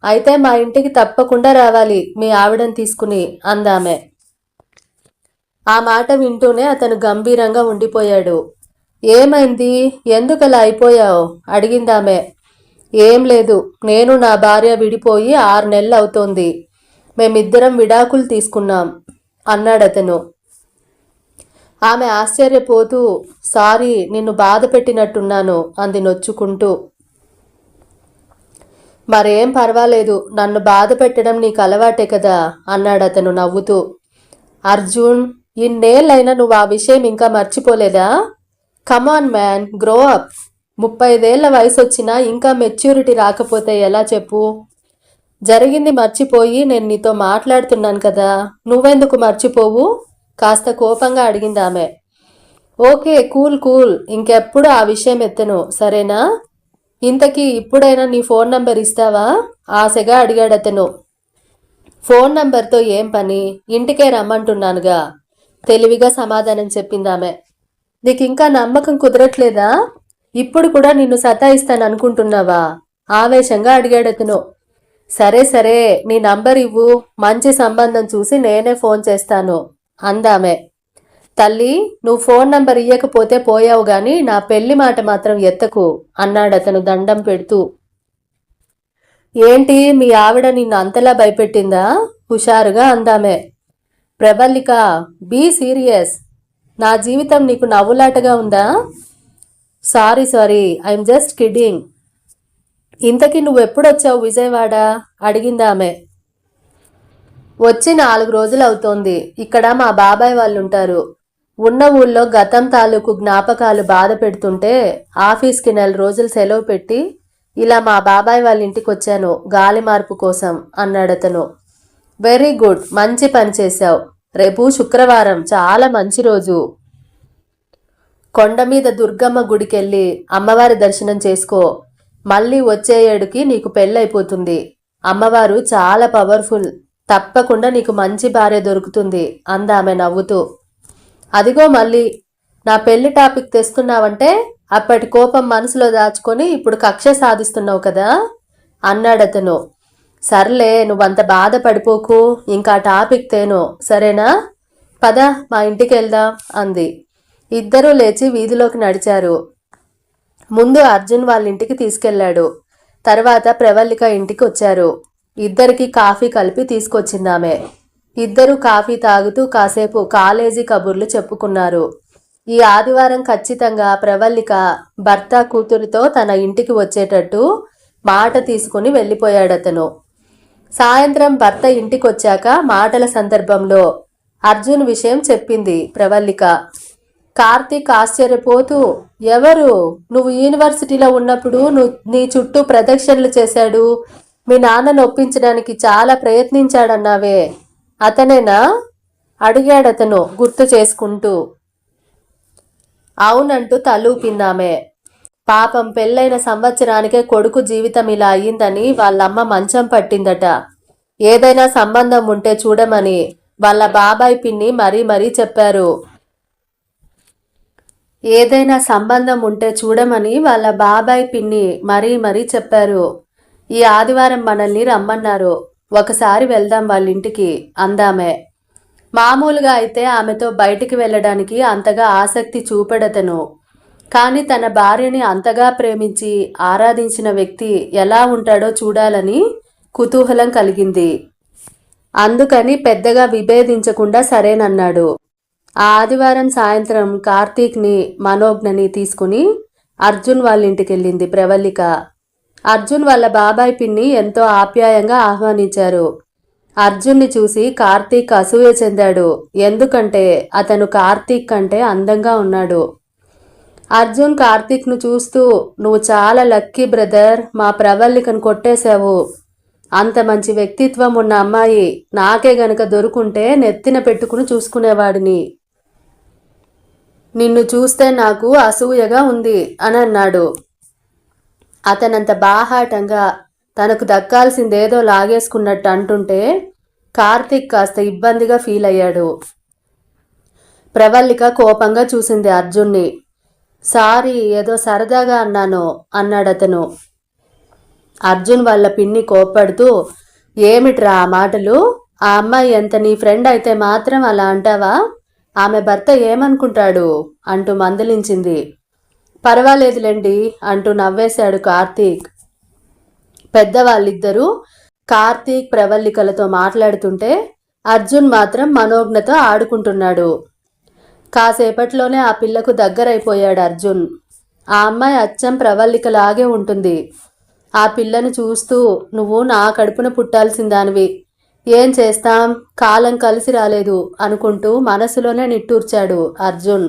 అయితే మా ఇంటికి తప్పకుండా రావాలి మీ ఆవిడని తీసుకుని అందామె. ఆ మాట వింటూనే అతను గంభీరంగా ఉండిపోయాడు. ఏమైంది, ఎందుకలా అయిపోయావు అడిగిందామె. ఏం లేదు, నేను నా భార్య విడిపోయి 6 నెలలు అవుతోంది. మేమిద్దరం విడాకులు తీసుకున్నాం అన్నాడతను. ఆమె ఆశ్చర్యపోతూ, సారీ, నిన్ను బాధ పెట్టినట్టున్నాను అంది నొచ్చుకుంటూ. మరేం పర్వాలేదు, నన్ను బాధ పెట్టడం నీకు అలవాటే కదా అన్నాడతను నవ్వుతూ. అర్జున్, ఇన్నేళ్ళైనా నువ్వు ఆ విషయం ఇంకా మర్చిపోలేదా? Come on man, grow up. 35 ఏళ్ల వయసు వచ్చినా ఇంకా మెచ్యూరిటీ రాకపోతే ఎలా చెప్పు? జరిగింది మర్చిపోయి నేను నీతో మాట్లాడుతున్నాను కదా, నువ్వెందుకు మర్చిపోవు కాస్త కోపంగా అడిగిందామె. ఓకే, కూల్ కూల్, ఇంకెప్పుడు ఆ విషయం ఎత్తను, సరేనా? ఇంతకీ ఇప్పుడైనా నీ ఫోన్ నంబర్ ఇస్తావా ఆశగా అడిగాడతను. ఫోన్ నంబర్తో ఏం పని, ఇంటికే రమ్మంటున్నానుగా తెలివిగా సమాధానం చెప్పిందామె. నీకింకా నమ్మకం కుదరట్లేదా? ఇప్పుడు కూడా నిన్ను సతాయిస్తాను అనుకుంటున్నావా ఆవేశంగా అడిగాడతను. సరే సరే, నీ నంబర్ ఇవ్వు, మంచి సంబంధం చూసి నేనే ఫోన్ చేస్తాను అందామె. తల్లి, నువ్వు ఫోన్ నంబర్ ఇయ్యకపోతే పోయావు గాని నా పెళ్లి మాట మాత్రం ఎత్తకు అన్నాడతను దండం పెడుతూ. ఏంటి, మీ ఆవిడ నిన్ను అంతలా భయపెట్టిందా హుషారుగా అందామె. Pravallika, be serious. నా జీవితం నీకు నవ్వులాటగా ఉందా? Sorry sorry, I'm just kidding. ఇంతకీ నువ్వెప్పుడొచ్చావు విజయవాడ అడిగిందామె. వచ్చి 4 రోజులు అవుతోంది. ఇక్కడ మా బాబాయ్ వాళ్ళుంటారు. ఉన్న ఊళ్ళో గతం తాలూకు జ్ఞాపకాలు బాధ పెడుతుంటే ఆఫీస్కి 4 రోజులు సెలవు పెట్టి ఇలా మా బాబాయ్ వాళ్ళ ఇంటికి వచ్చాను గాలి మార్పు కోసం అన్నాడతను. వెరీ గుడ్, మంచి పని చేశావు. రేపు శుక్రవారం, చాలా మంచి రోజు. కొండ మీద దుర్గమ్మ గుడికెళ్ళి అమ్మవారి దర్శనం చేసుకో. మళ్ళీ వచ్చే ఏడుకి నీకు పెళ్ళైపోతుంది. అమ్మవారు చాలా పవర్ఫుల్. తప్పకుండా నీకు మంచి భార్య దొరుకుతుంది అందామె నవ్వుతూ. అదిగో మళ్ళీ నా పెళ్లి టాపిక్ తెస్తున్నావంటే అప్పటి కోపం మనసులో దాచుకొని ఇప్పుడు కక్ష సాధిస్తున్నావు కదా అన్నాడతను. సర్లే, నువ్వంత బాధపడిపోకు, ఇంకా టాపిక్ తేను, సరేనా? పద, మా ఇంటికి వెళ్దాం అంది. ఇద్దరూ లేచి వీధిలోకి నడిచారు. ముందు అర్జున్ వాళ్ళ ఇంటికి తీసుకెళ్లాడు. తర్వాత ప్రవల్లిక ఇంటికి వచ్చారు. ఇద్దరికి కాఫీ కలిపి తీసుకొచ్చిందామె. ఇద్దరు కాఫీ తాగుతూ కాసేపు కాలేజీ కబుర్లు చెప్పుకున్నారు. ఈ ఆదివారం ఖచ్చితంగా ప్రవల్లిక భర్త కూతురితో తన ఇంటికి వచ్చేటట్టు మాట తీసుకుని వెళ్ళిపోయాడతను. సాయంత్రం భర్త ఇంటికొచ్చాక మాటల సందర్భంలో అర్జున్ విషయం చెప్పింది ప్రవల్లిక. కార్తీక్ ఆశ్చర్యపోతూ, ఎవరు? నువ్వు యూనివర్సిటీలో ఉన్నప్పుడు నీ చుట్టూ ప్రదక్షిణలు చేశాడు, మీ నాన్నను ఒప్పించడానికి చాలా ప్రయత్నించాడన్నావే, అతనేనా అడిగాడతను గుర్తు చేసుకుంటూ. అవునంటూ తలూపిందామె. పాపం పెళ్ళైన సంవత్సరానికే కొడుకు జీవితం ఇలా అయ్యిందని వాళ్ళమ్మ మంచం పట్టిందట. ఏదైనా సంబంధం ఉంటే చూడమని వాళ్ళ బాబాయ్ పిన్ని మరీ చెప్పారు. ఏదైనా సంబంధం ఉంటే చూడమని వాళ్ళ బాబాయ్ పిన్ని మరీ చెప్పారు. ఈ ఆదివారం మనల్ని రమ్మన్నారు. ఒకసారి వెళ్దాం వాళ్ళింటికి అందామె. మామూలుగా అయితే ఆమెతో బయటికి వెళ్ళడానికి అంతగా ఆసక్తి చూపెడతను. కానీ తన భార్యని అంతగా ప్రేమించి ఆరాధించిన వ్యక్తి ఎలా ఉంటాడో చూడాలని కుతూహలం కలిగింది. అందుకని పెద్దగా విభేదించకుండా సరేనన్నాడు. ఆ ఆదివారం సాయంత్రం కార్తీక్ని మనోజ్ఞని తీసుకుని అర్జున్ వాళ్ళ ఇంటికెళ్ళింది ప్రవల్లిక. అర్జున్ వాళ్ళ బాబాయ్ పిన్ని ఎంతో ఆప్యాయంగా ఆహ్వానించారు. అర్జున్ని చూసి కార్తీక్ అసూయ చెందాడు. ఎందుకంటే అతను కార్తీక్ కంటే అందంగా ఉన్నాడు. అర్జున్ కార్తీక్ను చూస్తూ, నువ్వు చాలా లక్కీ బ్రదర్, మా ప్రవల్లికను కొట్టేశావు. అంత మంచి వ్యక్తిత్వం ఉన్న అమ్మాయి నాకే గనక దొరుకుంటే నెత్తిన పెట్టుకుని చూసుకునేవాడిని. నిన్ను చూస్తే నాకు అసూయగా ఉంది అని అన్నాడు. అతనంత బాహాటంగా తనకు దక్కాల్సిందేదో లాగేసుకున్నట్టు అంటుంటే కార్తీక్ కాస్త ఇబ్బందిగా ఫీల్ అయ్యాడు. ప్రవల్లిక కోపంగా చూసింది అర్జున్ని. సారీ, ఏదో సరదాగా అన్నాను అన్నాడతను. అర్జున్ వాళ్ళ పిన్ని కోప్పడుతూ, ఏమిట్రా ఆ మాటలు? ఆ అమ్మాయి ఎంత నీ ఫ్రెండ్ అయితే మాత్రం అలా అంటావా? ఆమె భర్త ఏమనుకుంటాడు అంటూ మందలించింది. పర్వాలేదులేండి అంటూ నవ్వేశాడు కార్తీక్. పెద్దవాళ్ళిద్దరూ కార్తీక్ ప్రవల్లికలతో మాట్లాడుతుంటే అర్జున్ మాత్రం మనోజ్ఞతో ఆడుకుంటున్నాడు. కాసేపట్లోనే ఆ పిల్లకు దగ్గరైపోయాడు అర్జున్. ఆ అమ్మాయి అచ్చం ప్రవల్లికలాగే ఉంటుంది. ఆ పిల్లను చూస్తూ, నువ్వు నా కడుపున పుట్టాల్సిందానివి, ఏం చేస్తాం, కాలం కలిసి రాలేదు అనుకుంటూ మనసులోనే నిట్టూర్చాడు అర్జున్.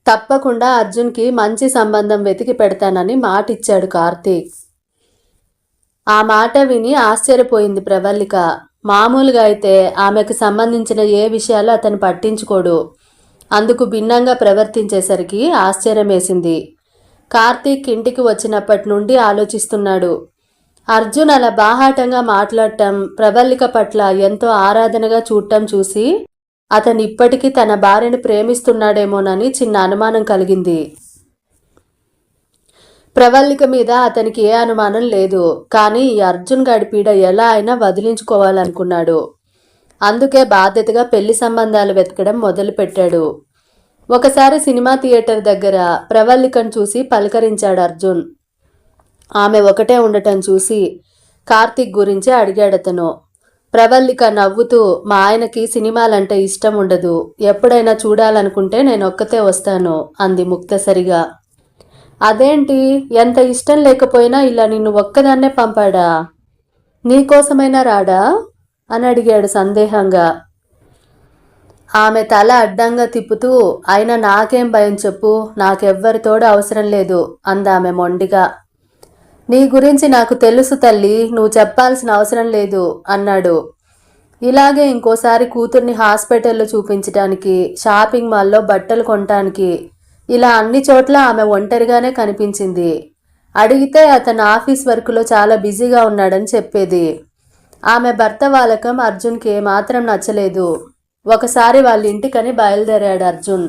తప్పకుండా అర్జున్కి మంచి సంబంధం వెతికి పెడతానని మాటిచ్చాడు కార్తీక్. ఆ మాట విని ఆశ్చర్యపోయింది ప్రవల్లిక. మామూలుగా అయితే ఆమెకు సంబంధించిన ఏ విషయాలు అతను పట్టించుకోడు. అందుకు భిన్నంగా ప్రవర్తించేసరికి ఆశ్చర్యమేసింది. కార్తీక్ ఇంటికి వచ్చినప్పటి నుండి ఆలోచిస్తున్నాడు. అర్జున్ అలా బాహాటంగా మాట్లాడటం, ప్రవల్లిక పట్ల ఎంతో ఆరాధనగా చూడటం చూసి అతను ఇప్పటికీ తన భార్యను ప్రేమిస్తున్నాడేమోనని చిన్న అనుమానం కలిగింది. ప్రవల్లిక మీద అతనికి ఏ అనుమానం లేదు. కానీ ఈ అర్జున్ గాడి పీడ ఎలా అయినా వదిలించుకోవాలనుకున్నాడు. అందుకే బాధ్యతగా పెళ్లి సంబంధాలు వెతకడం మొదలుపెట్టాడు. ఒకసారి సినిమా థియేటర్ దగ్గర ప్రవల్లికను చూసి పలకరించాడు అర్జున్. ఆమె ఒకటే ఉండటం చూసి కార్తీక్ గురించి అడిగాడతను. ప్రవల్లిక నవ్వుతూ, మా ఆయనకి సినిమాలంటే ఇష్టం ఉండదు, ఎప్పుడైనా చూడాలనుకుంటే నేను ఒక్కతే వస్తాను అంది ముక్తసరిగా. అదేంటి, ఎంత ఇష్టం లేకపోయినా ఇలా నిన్ను ఒక్కదాన్నే పంపాడా? నీకోసమైనా రాడా అని అడిగాడు సందేహంగా. ఆమె తల అడ్డంగా తిప్పుతూ, అయినా నాకేం భయం చెప్పు, నాకెవ్వరి తోడు అవసరం లేదు అందామె మొండిగా. నీ గురించి నాకు తెలుసు తల్లి, నువ్వు చెప్పాల్సిన అవసరం లేదు అన్నాడు. ఇలాగే ఇంకోసారి కూతుర్ని హాస్పిటల్లో చూపించడానికి, షాపింగ్ మాల్లో బట్టలు కొనటానికి, ఇలా అన్ని చోట్ల ఆమె ఒంటరిగానే కనిపించింది. అడిగితే అతను ఆఫీస్ వర్క్లో చాలా బిజీగా ఉన్నాడని చెప్పేది. ఆమె భర్త వాలకం అర్జున్కి ఏమాత్రం నచ్చలేదు. ఒకసారి వాళ్ళ ఇంటికని బయలుదేరాడు అర్జున్.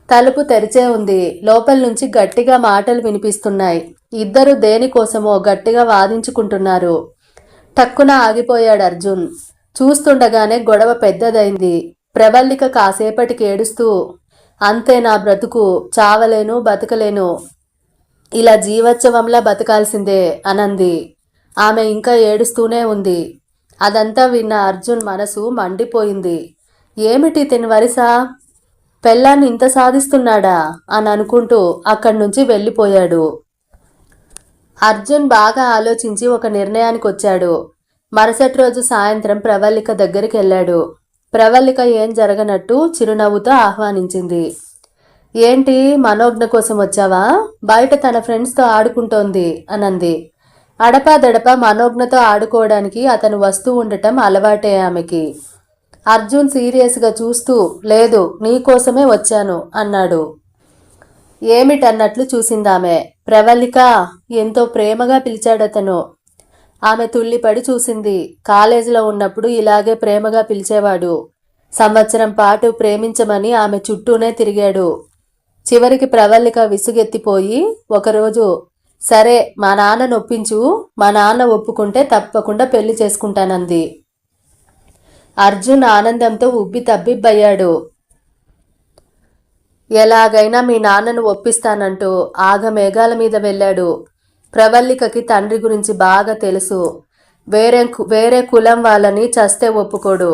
తలుపు తెరిచే ఉంది. లోపల నుంచి గట్టిగా మాటలు వినిపిస్తున్నాయి. ఇద్దరు దేనికోసమో గట్టిగా వాదించుకుంటున్నారు. టక్కున ఆగిపోయాడు అర్జున్. చూస్తుండగానే గొడవ పెద్దదైంది. ప్రవల్లిక కాసేపటికి ఏడుస్తూ, అంతే నా బ్రతుకు, చావలేను బతకలేను, ఇలా జీవోత్సవంలా బతకాల్సిందే అనంది. ఆమె ఇంకా ఏడుస్తూనే ఉంది. అదంతా విన్న అర్జున్ మనసు మండిపోయింది. ఏమిటి తిని వరుస, పెళ్ళాన్ని ఇంత సాధిస్తున్నాడా అని అనుకుంటూ అక్కడి నుంచి వెళ్ళిపోయాడు. అర్జున్ బాగా ఆలోచించి ఒక నిర్ణయానికి వచ్చాడు. మరుసటి రోజు సాయంత్రం ప్రవల్లిక దగ్గరికి వెళ్ళాడు. ప్రవల్లిక ఏం జరగనట్టు చిరునవ్వుతో ఆహ్వానించింది. ఏంటి, మనోజ్ఞ కోసం వచ్చావా? బయట తన ఫ్రెండ్స్తో ఆడుకుంటోంది అనంది. అడపాదడపా మనోజ్ఞతో ఆడుకోవడానికి అతను వస్తూ ఉండటం అలవాటే ఆమెకి. అర్జున్ సీరియస్గా చూస్తూ లేదు నీకోసమే వచ్చాను అన్నాడు. ఏమిటన్నట్లు చూసిందామె. ప్రవల్లిక ఎంతో ప్రేమగా పిలిచాడతను. ఆమె తుల్లిపడి చూసింది. కాలేజీలో ఉన్నప్పుడు ఇలాగే ప్రేమగా పిలిచేవాడు. సంవత్సరం పాటు ప్రేమించమని ఆమె చుట్టూనే తిరిగాడు. చివరికి ప్రవల్లిక విసుగెత్తిపోయి ఒకరోజు సరే మా నాన్నను ఒప్పించు, మా నాన్న ఒప్పుకుంటే తప్పకుండా పెళ్లి చేసుకుంటానంది. అర్జున్ ఆనందంతో ఉబ్బి తబ్బిబ్బయ్యాడు. ఎలాగైనా మీ నాన్నను ఒప్పిస్తానంటూ ఆగమేఘాల మీద వెళ్ళాడు. ప్రవల్లికకి తండ్రి గురించి బాగా తెలుసు. వేరే కులం వాళ్ళని చస్తే ఒప్పుకోడు.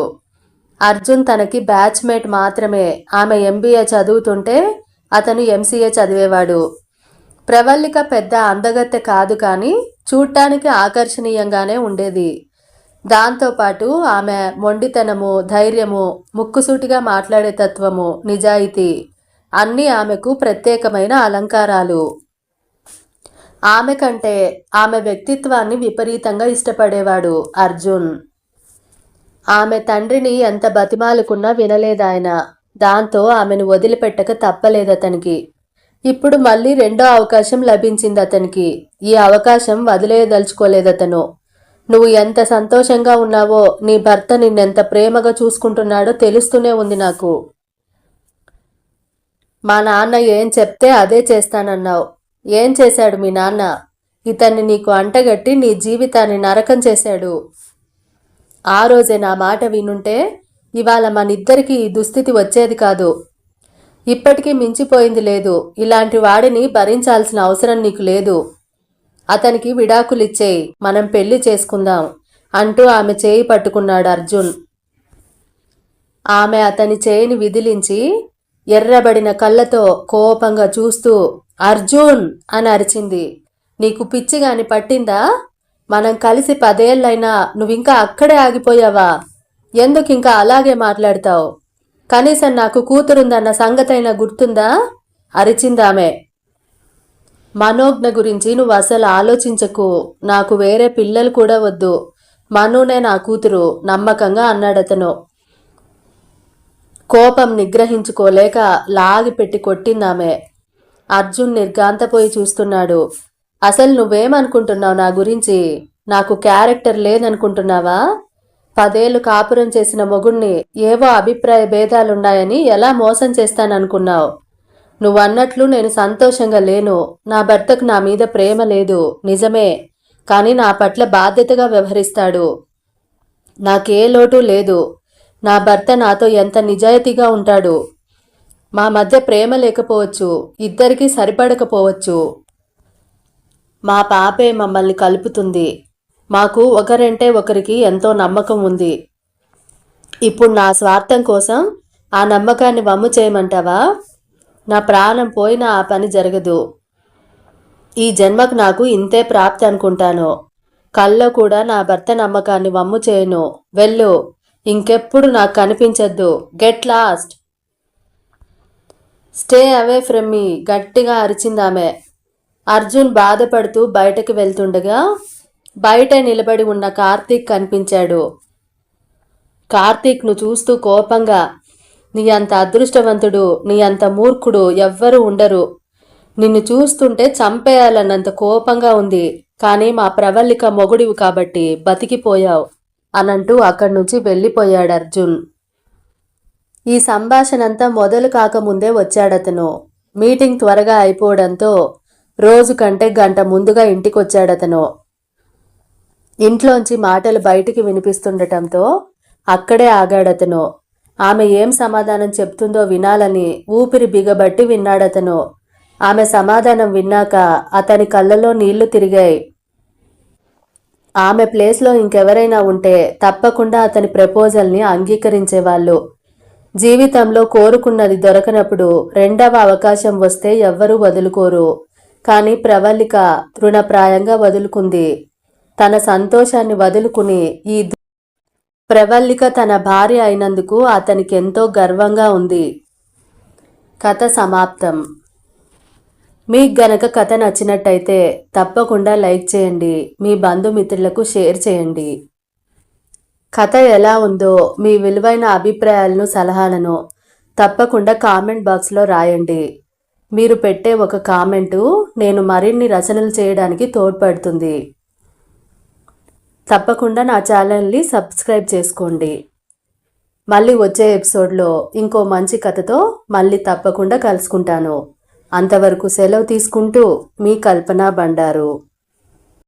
అర్జున్ తనకి బ్యాచ్మేట్ మాత్రమే. ఆమె ఎంబీఏ చదువుతుంటే అతను ఎంసీఏ చదివేవాడు. ప్రవల్లిక పెద్ద అందగత్తె కాదు, కానీ చూడటానికి ఆకర్షణీయంగానే ఉండేది. దాంతోపాటు ఆమె మొండితనము, ధైర్యము, ముక్కుసూటిగా మాట్లాడే తత్వము, నిజాయితీ అన్నీ ఆమెకు ప్రత్యేకమైన అలంకారాలు. ఆమె కంటే ఆమె వ్యక్తిత్వాన్ని విపరీతంగా ఇష్టపడేవాడు అర్జున్. ఆమె తండ్రిని ఎంత బతిమాలుకున్నా వినలేదాయన. దాంతో ఆమెను వదిలిపెట్టక తప్పలేదతనికి. ఇప్పుడు మళ్ళీ రెండో అవకాశం లభించింది అతనికి. ఈ అవకాశం వదిలేయదలుచుకోలేదతను. నువ్వు ఎంత సంతోషంగా ఉన్నావో, నీ భర్త నిన్నెంత ప్రేమగా చూసుకుంటున్నాడో తెలుస్తూనే ఉంది నాకు. మా నాన్న ఏం చెప్తే అదే చేస్తానన్నావు. ఏం చేశాడు మీ నాన్న? ఇతన్ని నీకు అంటగట్టి నీ జీవితాన్ని నరకం చేశాడు. ఆ రోజే నా మాట వినుంటే ఇవాళ మనిద్దరికీ ఈ దుస్థితి వచ్చేది కాదు. ఇప్పటికీ మించిపోయింది లేదు. ఇలాంటి వాడిని భరించాల్సిన అవసరం నీకు లేదు. అతనికి విడాకులిచ్చేయి, మనం పెళ్లి చేసుకుందాం అంటూ ఆమె చేయి పట్టుకున్నాడు అర్జున్. ఆమె అతని చేయిని విదిలించి ఎర్రబడిన కళ్ళతో కోపంగా చూస్తూ అర్జున్ అని అరిచింది. నీకు పిచ్చిగాని పట్టిందా? మనం కలిసి 10 ఏళ్ళైనా నువ్వింకా అక్కడే ఆగిపోయావా? ఎందుకు ఇంకా అలాగే మాట్లాడతావు? కనీసం నాకు కూతురుందన్న సంగతైనా గుర్తుందా? అరిచిందామె. మనోజ్ఞ గురించి నువ్వు అసలు ఆలోచించకు. నాకు వేరే పిల్లలు కూడా వద్దు. మనునే నా కూతురు నమ్మకంగా అన్నాడతను. కోపం నిగ్రహించుకోలేక లాగిపెట్టి కొట్టిందామె. అర్జున్ నిర్గాంతపోయి చూస్తున్నాడు. అసలు నువ్వేమనుకుంటున్నావు నా గురించి? నాకు క్యారెక్టర్ లేదనుకుంటున్నావా? 10 ఏళ్ళు కాపురం చేసిన మొగుణ్ణి ఏవో అభిప్రాయ భేదాలున్నాయని ఎలా మోసం చేస్తాననుకున్నావు? నువ్వన్నట్లు నేను సంతోషంగా లేను. నా భర్తకు నా మీద ప్రేమ లేదు, నిజమే. కానీ నా పట్ల బాధ్యతగా వ్యవహరిస్తాడు. నాకే లోటు లేదు. నా భర్త నాతో ఎంత నిజాయితీగా ఉంటాడు. మా మధ్య ప్రేమ లేకపోవచ్చు, ఇద్దరికీ సరిపడకపోవచ్చు. మా పాపే మమ్మల్ని కలుపుతుంది. మాకు ఒకరంటే ఒకరికి ఎంతో నమ్మకం ఉంది. ఇప్పుడు నా స్వార్థం కోసం ఆ నమ్మకాన్ని వమ్ము చేయమంటావా? నా ప్రాణం పోయినా ఆ పని జరగదు. ఈ జన్మకు నాకు ఇంతే ప్రాప్తి అనుకుంటాను. కల్లో కూడా నా భర్త నమ్మకాన్ని వమ్ము చేయను. వెళ్ళు, ఇంకెప్పుడు నాకు కనిపించద్దు. Get lost, stay away from me, గట్టిగా అరిచిందామె. అర్జున్ బాధపడుతూ బయటకు వెళ్తుండగా బయట నిలబడి ఉన్న కార్తీక్ కనిపించాడు. కార్తీక్ను చూస్తూ కోపంగా, నీ అంత అదృష్టవంతుడు, నీ అంత మూర్ఖుడు ఎవ్వరూ ఉండరు. నిన్ను చూస్తుంటే చంపేయాలన్నంత కోపంగా ఉంది. కానీ మా ప్రవల్లిక మొగుడివి కాబట్టి బతికిపోయావు అనంటూ అక్కడి నుంచి వెళ్ళిపోయాడు అర్జున్. ఈ సంభాషణంతా మొదలు కాకముందే వచ్చాడతను. మీటింగ్ త్వరగా అయిపోవడంతో రోజు కంటే గంట ముందుగా ఇంటికొచ్చాడతను. ఇంట్లోంచి మాటలు బయటికి వినిపిస్తుండటంతో అక్కడే ఆగాడతను. ఆమె ఏం సమాధానం చెప్తుందో వినాలని ఊపిరి బిగబట్టి విన్నాడతను. ఆమె సమాధానం విన్నాక అతని కళ్ళలో నీళ్లు తిరిగాయి. ఆమె ప్లేస్లో ఇంకెవరైనా ఉంటే తప్పకుండా అతని ప్రపోజల్ని అంగీకరించేవాళ్ళు. జీవితంలో కోరుకున్నది దొరకనప్పుడు రెండవ అవకాశం వస్తే ఎవ్వరూ వదులుకోరు. కానీ ప్రవల్లిక తృణప్రాయంగా వదులుకుంది. తన సంతోషాన్ని వదులుకుని ప్రవల్లిక తన భార్య అయినందుకు అతనికెంతో గర్వంగా ఉంది. కథ సమాప్తం. మీకు గనక కథ నచ్చినట్టయితే తప్పకుండా లైక్ చేయండి. మీ బంధుమిత్రులకు షేర్ చేయండి. కథ ఎలా ఉందో మీ విలువైన అభిప్రాయాలను సలహాలను తప్పకుండా కామెంట్ బాక్స్లో రాయండి. మీరు పెట్టే ఒక కామెంటు నేను మరిన్ని రచనలు చేయడానికి తోడ్పడుతుంది. తప్పకుండా నా ఛానల్ని సబ్స్క్రైబ్ చేసుకోండి. మళ్ళీ వచ్చే ఎపిసోడ్లో ఇంకో మంచి కథతో మళ్ళీ తప్పకుండా కలుసుకుంటాను. అంతవరకు సెలవు తీసుకుంటూ మీ కల్పన బండారు.